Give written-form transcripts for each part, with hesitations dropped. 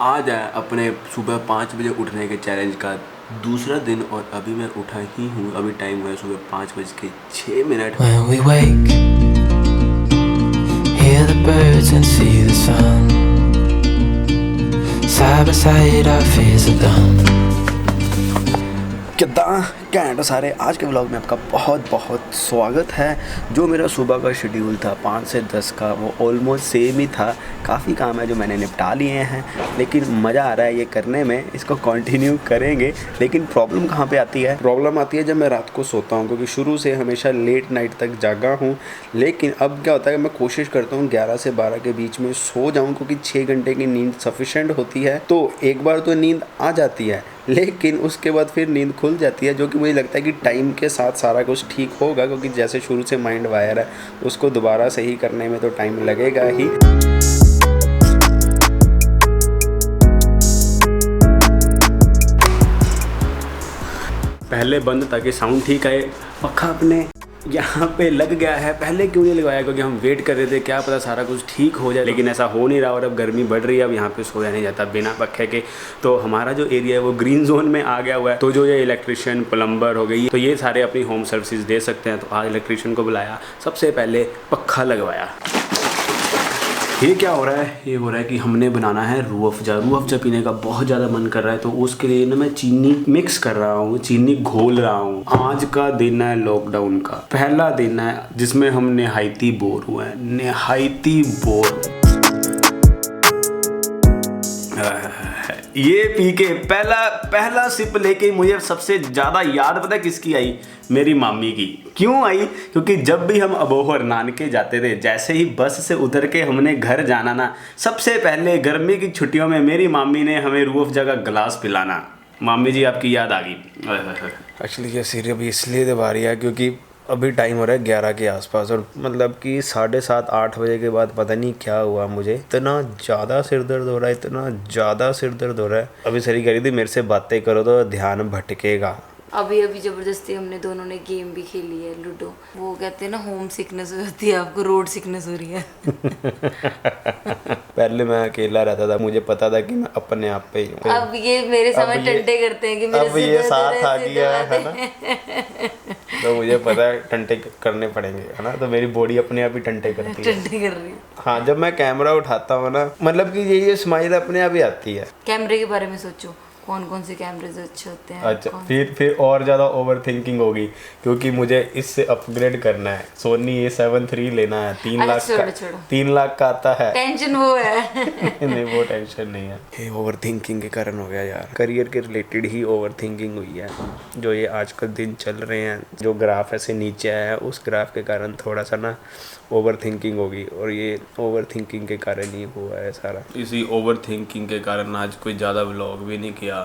आज है अपने सुबह 5 बजे उठने के चैलेंज का दूसरा दिन और अभी मैं उठा ही हूँ। अभी टाइम हुआ है सुबह 5:06। When we wake, hear the birds and see the sun. Side by side our fears are done. कितना कैंट सारे, आज के व्लॉग में आपका बहुत बहुत स्वागत है। जो मेरा सुबह का शेड्यूल था 5 से 10 का, वो ऑलमोस्ट सेम ही था। काफ़ी काम है जो मैंने निपटा लिए हैं, लेकिन मज़ा आ रहा है ये करने में। इसको कंटिन्यू करेंगे। लेकिन प्रॉब्लम कहाँ पे आती है? प्रॉब्लम आती है जब मैं रात को सोता हूँ, क्योंकि शुरू से हमेशा लेट नाइट तक जागा हूँ। लेकिन अब क्या होता है कि मैं कोशिश करता हूँ 11 से 12 के बीच में सो जाऊँ, क्योंकि 6 घंटे की नींद सफिशेंट होती है। तो एक बार तो नींद आ जाती है, लेकिन उसके बाद फिर नींद खुल जाती है, जो कि मुझे लगता है कि टाइम के साथ सारा कुछ ठीक होगा, क्योंकि जैसे शुरू से माइंड वायर है, उसको दोबारा सही करने में तो टाइम लगेगा ही। पहले बंद ताकि साउंड ठीक आए। पक्का अपने यहाँ पे लग गया है। पहले क्यों नहीं लगवाया? क्योंकि हम वेट कर रहे थे, क्या पता सारा कुछ ठीक हो जाए, लेकिन ऐसा हो नहीं रहा। और अब गर्मी बढ़ रही है, अब यहाँ पे सोया नहीं जाता बिना पखे के। तो हमारा जो एरिया है वो ग्रीन जोन में आ गया हुआ है। तो जो ये इलेक्ट्रिशियन, प्लम्बर हो गई, तो ये सारे अपनी होम सर्विसेज दे सकते हैं। तो आज इलेक्ट्रिशियन को बुलाया, सबसे पहले पखा लगवाया। ये क्या हो रहा है? ये हो रहा है कि हमने बनाना है रूह अफ़ज़ा। रूह अफ़ज़ा पीने का बहुत ज़्यादा मन कर रहा है, तो उसके लिए ना मैं चीनी मिक्स कर रहा हूँ, चीनी घोल रहा हूँ। आज का दिन है लॉकडाउन का पहला दिन है, जिसमें हम निहायती बोर हुए हैं, निहायती बोर। ये पी के पहला सिप लेके मुझे सबसे ज़्यादा याद पता है किसकी आई? मेरी मामी की। क्यों आई? क्योंकि जब भी हम अबोहर नानके जाते थे, जैसे ही बस से उतर के हमने घर जाना ना, सबसे पहले गर्मी की छुट्टियों में मेरी मामी ने हमें रूह अफ़ज़ा का गिलास पिलाना। मामी जी आपकी याद आ गई। एक्चुअली ये सीरियल अभी इसलिए दबा रही है क्योंकि अभी टाइम हो रहा है 11 के आसपास, और मतलब कि 7:30-8 बजे के बाद पता नहीं क्या हुआ, मुझे इतना ज़्यादा सिर दर्द हो रहा है, इतना ज़्यादा सिर दर्द हो रहा है। अभी सरी कह रही थी मेरे से बातें करो तो ध्यान भटकेगा। अभी जबरदस्ती हमने दोनों ने गेम भी खेली है, लूडो। वो कहते हैं ना, होम सिकनेस हो जाती है, आपको रोड सिकनेस हो रही है। पहले मैं अकेला रहता था, मुझे पता था कि मैं अपने आप पे ही हूँ। अब ये मेरे समय टंटे करते हैं कि मेरे अब ये साथ आ गया है ना, तो मुझे पता है टंटे करने पड़ेंगे, है ना। तो मेरी बॉडी अपने आप ही टंटे करती है। टंटे कर रही है। हाँ, जब मैं कैमरा उठाता हूँ ना, मतलब कि ये स्माइल अपने आप ही आती है। कैमरे के बारे में सोचो, कौन कौन से कैमरे अच्छे होते हैं। अच्छा, फिर और ज़्यादा ओवर थिंकिंग होगी, क्योंकि मुझे इससे अपग्रेड करना है। सोनी A7 III लेना है। 3 लाख का, 3 लाख का आता है। टेंशन वो है। नहीं, वो टेंशन नहीं है। ये ओवर थिंकिंग के कारण हो गया यार। करियर के रिलेटेड ही ओवर थिंकिंग हुई है। जो ये आजकल दिन चल रहे हैं, जो ग्राफ ऐसे नीचे आया है, उस ग्राफ के कारण थोड़ा सा ना ओवर थिंकिंग होगी, और ये ओवर थिंकिंग के कारण ही हुआ है सारा। इसी ओवर थिंकिंग के कारण आज कोई ज़्यादा व्लॉग भी नहीं किया,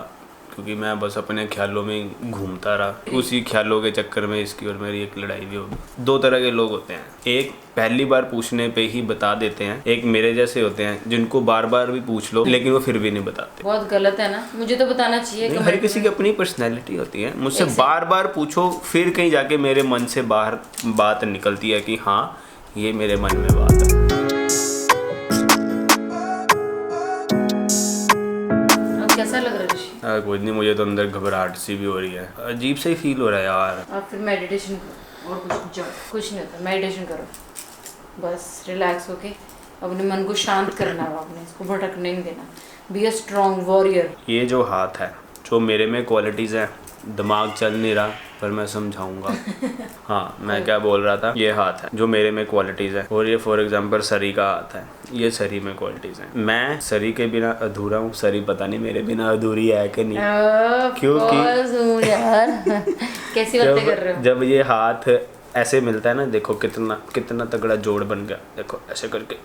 क्योंकि मैं बस अपने ख्यालों में घूमता रहा। उसी ख्यालों के चक्कर में इसकी और मेरी एक लड़ाई भी होगी। 2 तरह के लोग होते हैं, एक पहली बार पूछने पे ही बता देते हैं, एक मेरे जैसे होते हैं जिनको बार बार भी पूछ लो लेकिन वो फिर भी नहीं बताते। बहुत गलत है ना, मुझे तो बताना चाहिए। हर किसी की अपनी पर्सनैलिटी होती है। मुझसे बार बार पूछो, फिर कहीं जाके मेरे मन से बाहर बात निकलती है कि हाँ, ये मेरे मन में बात है। कैसा लग रहा है ऋषि? कुछ नहीं, मुझे तो अंदर घबराहट सी भी हो रही है, अजीब सा ही फील हो रहा है यार। आप फिर मेडिटेशन करो, और कुछ नहीं होता। मेडिटेशन करो, बस रिलैक्स होके अपने मन को शांत करना है, आपने इसको भटकने नहीं देना। Be a strong warrior. ये जो हाथ है, जो मेरे में क्वालिटीज़ हैं, दिमाग चल नहीं रहा पर मैं समझाऊंगा। हाँ, मैं क्या बोल रहा था? ये हाथ है जो मेरे में क्वालिटीज़ है, और ये फॉर एग्जांपल सरी का हाथ है, ये सरी में क्वालिटीज़ हैं। मैं सरी के बिना अधूरा हूँ, सरी पता नहीं मेरे बिना अधूरी है कि नहीं। क्योंकि यार कैसी बातें कर रहे हो? जब ये हाथ ऐसे मिलता है ना, देखो कितना तगड़ा जोड़ बन गया। देखो ऐसे करके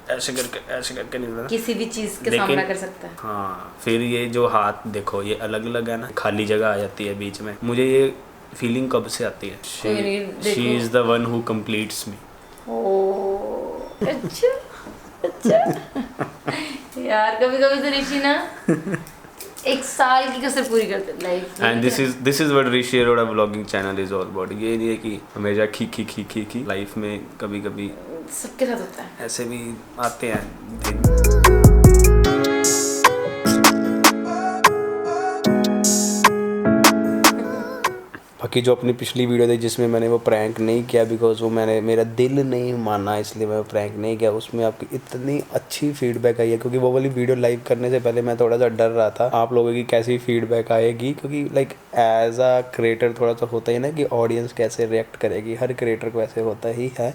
नहीं मिलता, किसी भी चीज के सामना कर सकता है। हाँ, फिर ये जो हाथ देखो, ये अलग अलग है ना, खाली जगह आ जाती है बीच में। मुझे ये फीलिंग कब से आती है? She is the one who completes me. अच्छा यार, कभी कभी तो ऋषि ना 1 साल की कसर पूरी करते life. And this is what Rishi Arora vlogging channel is all about. ये नहीं है कि हमेशा खी लाइफ में कभी कभी सबके साथ होता है, ऐसे भी आते हैं दिन। बाकी जो अपनी पिछली वीडियो थी जिसमें मैंने वो प्रैंक नहीं किया बिकॉज वो मेरा दिल नहीं माना, इसलिए मैं प्रैंक नहीं किया, उसमें आपकी इतनी अच्छी फीडबैक आई है। क्योंकि वो वाली वीडियो लाइव करने से पहले मैं थोड़ा सा डर रहा था आप लोगों की कैसी फीडबैक आएगी, क्योंकि लाइक एज अ क्रिएटर थोड़ा सा होता ही ना कि ऑडियंस कैसे रिएक्ट करेगी, हर क्रिएटर को ऐसे होता ही है।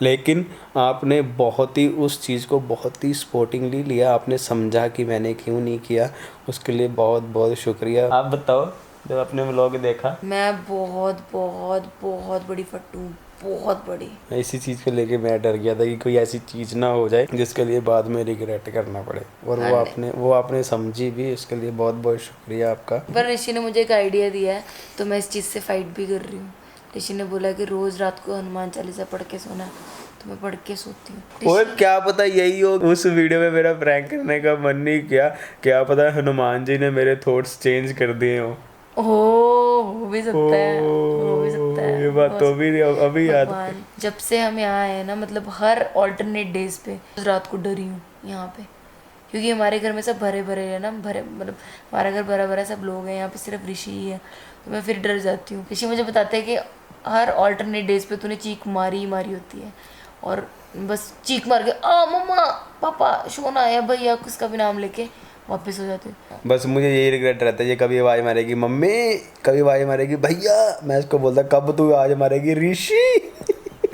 लेकिन आपने बहुत ही उस चीज़ को बहुत ही स्पोर्टिंगली लिया, आपने समझा कि मैंने क्यों नहीं किया, उसके लिए बहुत बहुत शुक्रिया। आप बताओ जब आपने व्लॉग देखा। मैं बहुत बहुत बहुत बड़ी फट्टू, बहुत बड़ी। इसी चीज़ को लेके मैं डर गया था कि कोई ऐसी चीज़ ना हो जाए जिसके लिए बाद में रिग्रेट करना पड़े, और वो आपने समझी भी, इसके लिए बहुत बहुत शुक्रिया आपका। पर ऋषि ने मुझे एक आइडिया दिया है तो मैं इस चीज़ से फाइट भी कर रही हूँ। ऋषि ने बोला कि रोज़ रात को हनुमान चालीसा पढ़ के सोना, तो मैं पढ़ के सोती हूँ। और क्या पता यही हो, उस वीडियो में मेरा प्रैंक करने का मन नहीं किया, क्या पता हनुमान जी ने मेरे थॉट्स चेंज कर दिए हो। हो भी सकता है, हो भी सकता है। ये बात तो अभी याद। जब से हम यहाँ आए ना, मतलब हर ऑल्टरनेट डेज पे रात को डरी हूँ यहाँ पे, क्योंकि हमारे घर में सब भरे भरे है ना, मतलब हमारा घर भरा भरा सब लोग हैं, यहाँ पे सिर्फ ऋषि ही है, तो मैं फिर डर जाती हूँ। ऋषि मुझे बताते हैं कि हर ऑल्टरनेट डेज पे तूने चीख मारी ही मारी होती है, और बस चीख मार के मम्मा पापा सोना या भैया किसका भी नाम लेके वापस हो जाते। बस मुझे यही रिग्रेट रहता है, ये कभी आवाज़ मारेगी मम्मी, कभी आवाज़ मारेगी भैया, मैं इसको बोलता कब तू आवाज़ मारेगी ऋषि।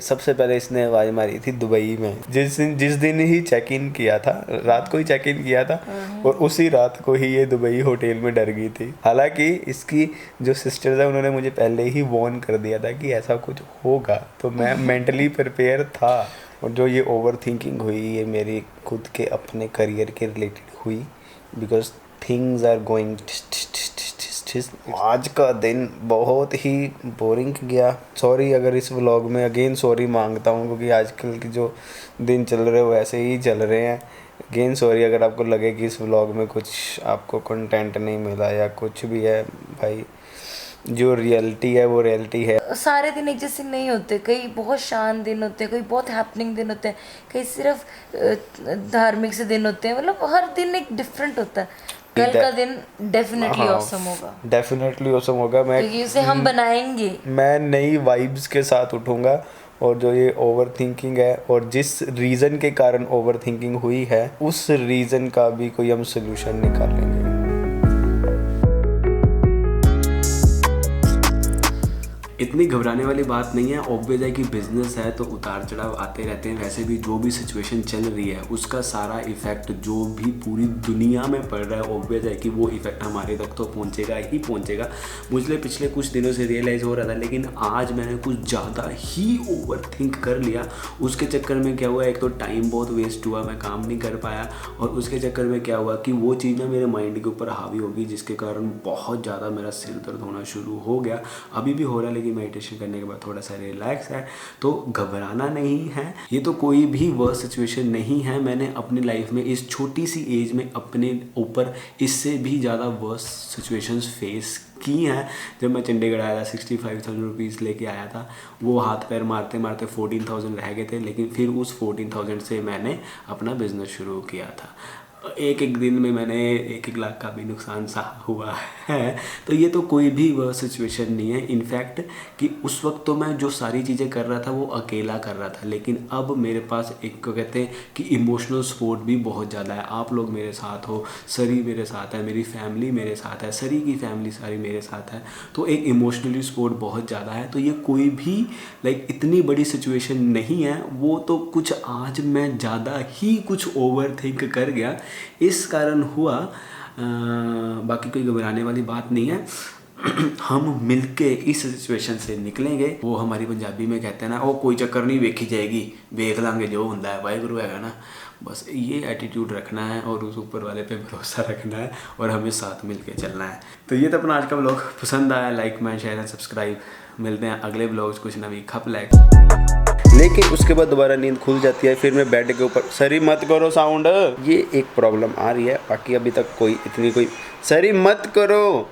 सबसे पहले इसने आवाज़ मारी थी दुबई में, जिस दिन ही चेक इन किया था, रात को ही चेक इन किया था, और उसी रात को ही ये दुबई होटल में डर गई थी। हालांकि इसकी जो सिस्टर्स है उन्होंने मुझे पहले ही वार्न कर दिया था कि ऐसा कुछ होगा, तो मैं मेंटली प्रिपेयर था। और जो ये ओवर थिंकिंग हुई ये मेरी खुद के अपने करियर के रिलेटेड हुई, बिकॉज थिंग्स आर गोइंग। आज का दिन बहुत ही बोरिंग गया। सॉरी अगर इस व्लॉग में अगेन सॉरी मांगता हूँ, क्योंकि आजकल के जो दिन चल रहे हैं वो ऐसे ही चल रहे हैं। अगेन सॉरी अगर आपको लगे कि इस व्लॉग में कुछ आपको कंटेंट नहीं मिला या कुछ भी है, भाई जो रियलिटी है वो रियलिटी है। सारे दिन एक जैसे नहीं होते, कई बहुत शांत दिन होते हैं, कई बहुत हैपनिंग दिन होते हैं, कई सिर्फ धार्मिक से दिन होते हैं, मतलब हर दिन एक डिफरेंट होता है। कल का दिन डेफिनेटली ऑसम होगा, डेफिनेटली ऑसम होगा। क्योंकि उसे हम बनाएंगे। मैं नई वाइब्स के साथ उठूंगा, और जो ये ओवर थिंकिंग है और जिस रीज़न के कारण ओवर थिंकिंग हुई है उस रीज़न का भी कोई हम सोल्यूशन निकालेंगे। इतनी घबराने वाली बात नहीं है। ऑब्वियस है कि बिजनेस है तो उतार चढ़ाव आते रहते हैं। वैसे भी जो भी सिचुएशन चल रही है उसका सारा इफेक्ट जो भी पूरी दुनिया में पड़ रहा है, ऑब्वियस है कि वो इफेक्ट हमारे तक तो पहुंचेगा ही पहुंचेगा। मुझे पिछले कुछ दिनों से रियलाइज़ हो रहा था, लेकिन आज मैंने कुछ ज़्यादा ही ओवर थिंक कर लिया। उसके चक्कर में क्या हुआ, एक तो टाइम बहुत वेस्ट हुआ, मैं काम नहीं कर पाया, और उसके चक्कर में क्या हुआ कि वो चीज़ ना मेरे माइंड के ऊपर हावी होगी, जिसके कारण बहुत ज़्यादा मेरा सिर दर्द होना शुरू हो गया। अभी भी हो रहा है, लेकिन मेडिटेशन करने के बाद थोड़ा सा रिलैक्स है। तो घबराना नहीं है, ये तो कोई भी वर्स्ट सिचुएशन नहीं है। मैंने अपनी लाइफ में इस छोटी सी एज में अपने ऊपर इससे भी ज़्यादा वर्स्ट सिचुएशंस फेस की हैं। जब मैं चंडीगढ़ आया था 65,000 रुपीज़ लेके आया था, वो हाथ पैर मारते मारते 14,000 रह गए थे, लेकिन फिर उस 14,000 से मैंने अपना बिजनेस शुरू किया था। एक एक दिन में मैंने 1-1 लाख का भी नुकसान सा हुआ है। तो ये तो कोई भी वह सिचुएशन नहीं है। इनफैक्ट कि उस वक्त तो मैं जो सारी चीज़ें कर रहा था वो अकेला कर रहा था, लेकिन अब मेरे पास एक को कहते हैं कि इमोशनल सपोर्ट भी बहुत ज़्यादा है। आप लोग मेरे साथ हो, सरी मेरे साथ है, मेरी फैमिली मेरे साथ है, सरी की फैमिली सारी मेरे साथ है, तो एक इमोशनली सपोर्ट बहुत ज़्यादा है। तो ये कोई भी लाइक इतनी बड़ी सिचुएशन नहीं है। वो तो कुछ आज मैं ज़्यादा ही कुछ ओवर थिंक कर गया, इस कारण हुआ। बाकी कोई घबराने वाली बात नहीं है। हम मिलके इस सिचुएशन से निकलेंगे। वो हमारी पंजाबी में कहते हैं ना, वो कोई चक्कर नहीं वेखी जाएगी, वेख लांगे जो होंदा है, वाहिगुरू है ना। बस ये एटीट्यूड रखना है और उस ऊपर वाले पे भरोसा रखना है और हमें साथ मिलके चलना है। तो ये तो अपना आज का व्लॉग पसंद आया, लाइक मैं शेयर एंड सब्सक्राइब। मिलते हैं अगले व्लॉग्स कुछ नवी खप लेकिन उसके बाद दोबारा नींद खुल जाती है, फिर मैं बेड के ऊपर सरी मत करो साउंड, ये एक प्रॉब्लम आ रही है। बाकी अभी तक कोई इतनी कोई सरी मत करो